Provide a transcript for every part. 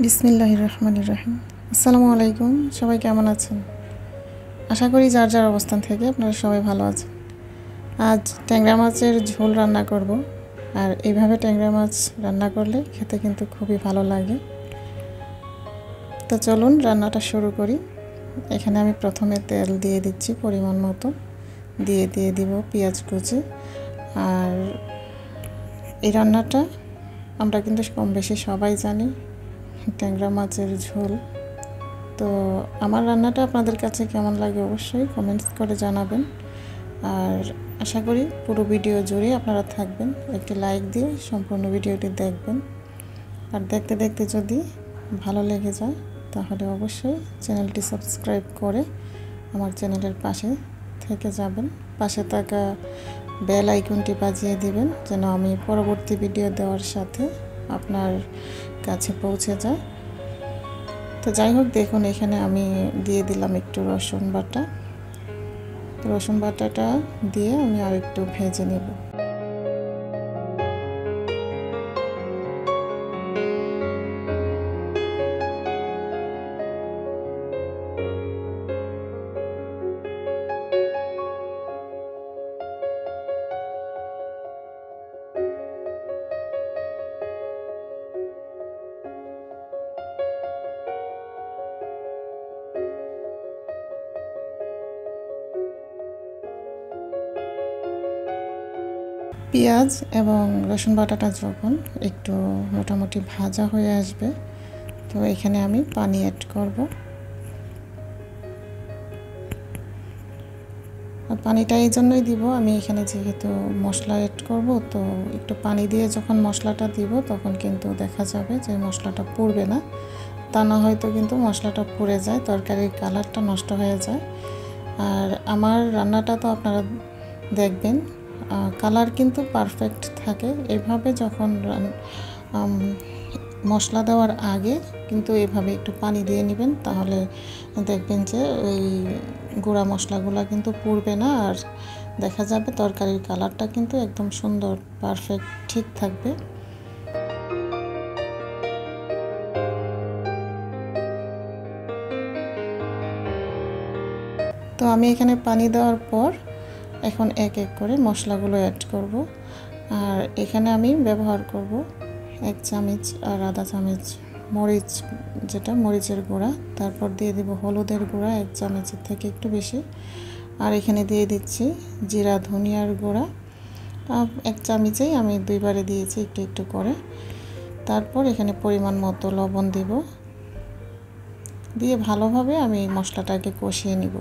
বিসমিল্লাহির রহমানির রহিম। আসসালামু আলাইকুম। সবাই কেমন আছেন? আশা করি যার যার অবস্থান থেকে আপনারা সবাই ভালো আছেন। আজ ট্যাংরা মাছের ঝোল রান্না করব। আর এইভাবে ট্যাংরা মাছ রান্না করলে খেতে কিন্তু খুবই ভালো লাগে। তো চলুন রান্নাটা শুরু করি। এখানে আমি প্রথমে তেল দিয়ে দিচ্ছি পরিমাণ মতো, দিয়ে দিব পেঁয়াজ কুচি। আর এই রান্নাটা আমরা কিন্তু কম বেশি সবাই জানি, ট্যাংরা মাছের ঝোল। তো আমার রান্নাটা আপনাদের কাছে কেমন লাগে অবশ্যই কমেন্টস করে জানাবেন। আর আশা করি পুরো ভিডিও জুড়ে আপনারা থাকবেন, একটি লাইক দিয়ে সম্পূর্ণ ভিডিওটি দেখবেন। আর দেখতে দেখতে যদি ভালো লেগে যায় তাহলে অবশ্যই চ্যানেলটি সাবস্ক্রাইব করে আমার চ্যানেলের পাশে থেকে যাবেন। পাশে থাকা বেল আইকনটি বাজিয়ে দিবেন যেন আমি পরবর্তী ভিডিও দেওয়ার সাথে আপনার কাছে পৌঁছে যায়। তো যাই হোক, দেখুন এখানে আমি দিয়ে দিলাম একটু রসুন বাটা। রসুন বাটাটা দিয়ে আমি আর একটু ভেজে নেব। পেঁয়াজ এবং রসুন বাটাটা যখন একটু মোটামুটি ভাজা হয়ে আসবে, তো এখানে আমি পানি অ্যাড করব। আর পানিটা এই জন্যই দিব, আমি এখানে যেহেতু মশলা অ্যাড করব, তো একটু পানি দিয়ে যখন মশলাটা দিব তখন কিন্তু দেখা যাবে যে মশলাটা পুড়বে না। তা না হয়তো কিন্তু মশলাটা পুড়ে যায়, তরকারির কালারটা নষ্ট হয়ে যায়। আর আমার রান্নাটা তো আপনারা দেখবেন কালার কিন্তু পারফেক্ট থাকে। এভাবে যখন মশলা দেওয়ার আগে কিন্তু এভাবে একটু পানি দিয়ে নেবেন, তাহলে দেখবেন যে ওই গুঁড়া মশলাগুলো কিন্তু পুড়বে না। আর দেখা যাবে তরকারির কালারটা কিন্তু একদম সুন্দর পারফেক্ট ঠিক থাকবে। তো আমি এখানে পানি দেওয়ার পর এখন এক এক করে মশলাগুলো অ্যাড করব। আর এখানে আমি ব্যবহার করব 1 চামচ আর আধা চামচ মরিচ, যেটা মরিচের গুঁড়া। তারপর দিয়ে দেব হলুদের গুঁড়া 1 চামচের থেকে একটু বেশি। আর এখানে দিয়ে দিচ্ছি জিরা ধনিয়ার গুঁড়া 1 চামচেই আমি দুইবারে দিয়েছি একটু একটু করে। তারপর এখানে পরিমাণ মতো লবণ দেব, দিয়ে ভালোভাবে আমি মশলাটাকে কষিয়ে নিব।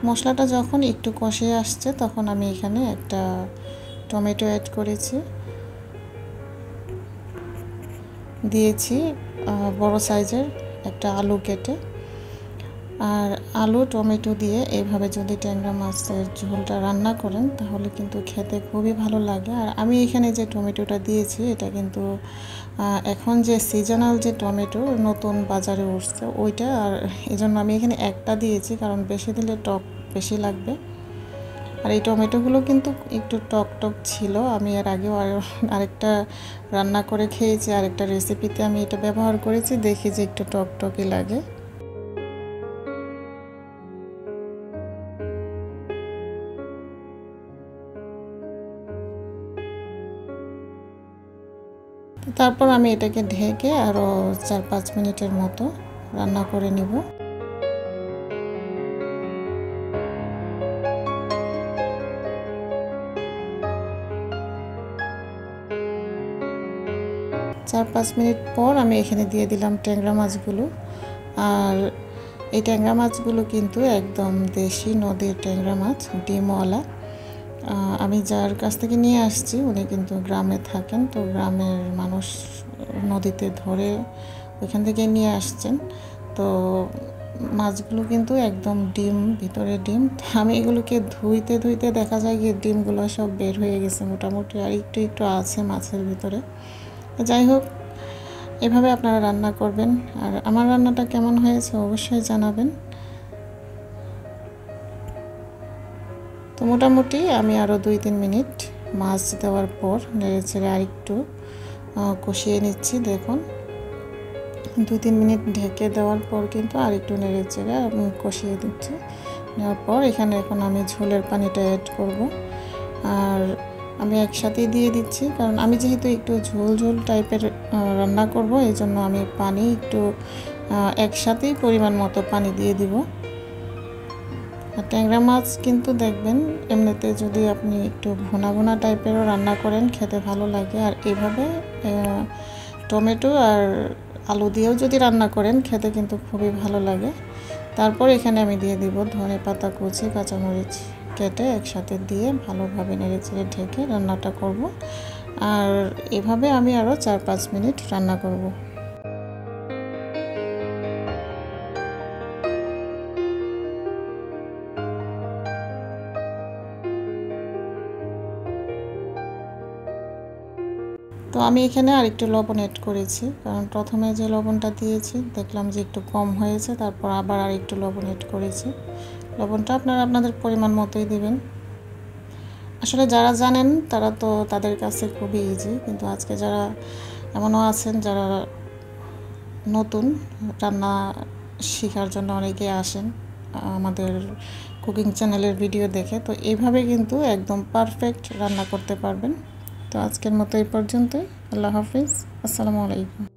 মশলাটা যখন একটু কষে আসছে তখন আমি এখানে একটা টমেটো অ্যাড করেছি, দিয়েছি বড় সাইজের একটা আলু কেটে। আর আলু টমেটো দিয়ে এইভাবে যদি ট্যাংরা মাছের ঝোলটা রান্না করেন তাহলে কিন্তু খেতে খুবই ভালো লাগে। আর আমি এখানে যে টমেটোটা দিয়েছি এটা কিন্তু এখন যে সিজনাল যে টমেটো নতুন বাজারে উঠছে ওইটা, আর এই জন্য আমি এখানে একটা দিয়েছি, কারণ বেশি দিলে টক বেশি লাগবে। আর এই টমেটোগুলো কিন্তু একটু টক টক ছিল। আমি এর আগেও আরেকটা রান্না করে খেয়েছি, আরেকটা রেসিপিতে আমি এটা ব্যবহার করেছি, দেখি যে একটু টক টকই লাগে। তারপর আমি এটাকে ঢেকে আরও 4-5 মিনিটের মতো রান্না করে নিব। চার 5 মিনিট পর আমি এখানে দিয়ে দিলাম ট্যাংরা মাছগুলো। আর এই ট্যাংরা মাছগুলো কিন্তু একদম দেশি নদীর ট্যাংরা মাছ, ডিমওয়ালা। আমি যার কাছ থেকে নিয়ে আসছি উনি কিন্তু গ্রামে থাকেন, তো গ্রামের মানুষ নদীতে ধরে ওইখান থেকে নিয়ে আসছেন। তো মাছগুলো কিন্তু একদম ডিম, ভিতরে ডিম। আমি এগুলোকে ধুইতে ধুইতে দেখা যায় যে ডিমগুলো সব বের হয়ে গেছে মোটামুটি, আর একটু একটু আছে মাছের ভিতরে। যাই হোক, এভাবে আপনারা রান্না করবেন। আর আমার রান্নাটা কেমন হয়েছে অবশ্যই জানাবেন। তো মোটামুটি আমি আরও 2-3 মিনিট মাছ দেওয়ার পর নেড়েচেড়ে আরেকটু কষিয়ে নিচ্ছি। দেখুন 2-3 মিনিট ঢেকে দেওয়ার পর কিন্তু আরেকটু নেড়েচেড়ে আমি কষিয়ে দিচ্ছি। নেওয়ার পর এখানে এখন আমি ঝোলের পানিটা অ্যাড করব। আর আমি একসাথেই দিয়ে দিচ্ছি, কারণ আমি যেহেতু একটু ঝোল ঝোল টাইপের রান্না করব, এই জন্য আমি পানি একটু একসাথেই পরিমাণ মতো পানি দিয়ে দিব। আর ট্যাংরা মাছ কিন্তু দেখবেন এমনিতে যদি আপনি একটু ভুনা ভুনা টাইপেরও রান্না করেন খেতে ভালো লাগে, আর এইভাবে টমেটো আর আলু দিয়েও যদি রান্না করেন খেতে কিন্তু খুবই ভালো লাগে। তারপর এখানে আমি দিয়ে দিব ধনেপাতা কুচি, কাঁচামরিচ কেটে একসাথে দিয়ে ভালোভাবে নেড়েচেড়ে ঢেকে রান্নাটা করব। আর এভাবে আমি আরও 4-5 মিনিট রান্না করব। তো আমি এখানে আরেকটু লবণ অ্যাড করেছি, কারণ প্রথমে যে লবণটা দিয়েছি দেখলাম যে একটু কম হয়েছে, তারপর আবার আরেকটু লবণ অ্যাড করেছি। লবণটা আপনারা আপনাদের পরিমাণ মতোই দিবেন। আসলে যারা জানেন তারা তো তাদের কাছে খুবই ইজি, কিন্তু আজকে যারা এমনও আছেন যারা নতুন রান্না শেখার জন্য অনেকে আসেন আমাদের কুকিং চ্যানেলের ভিডিও দেখে, তো এইভাবে কিন্তু একদম পারফেক্ট রান্না করতে পারবেন। তো আজকের মতো এই পর্যন্তই। আল্লাহ হাফিজ, আসসালামু আলাইকুম।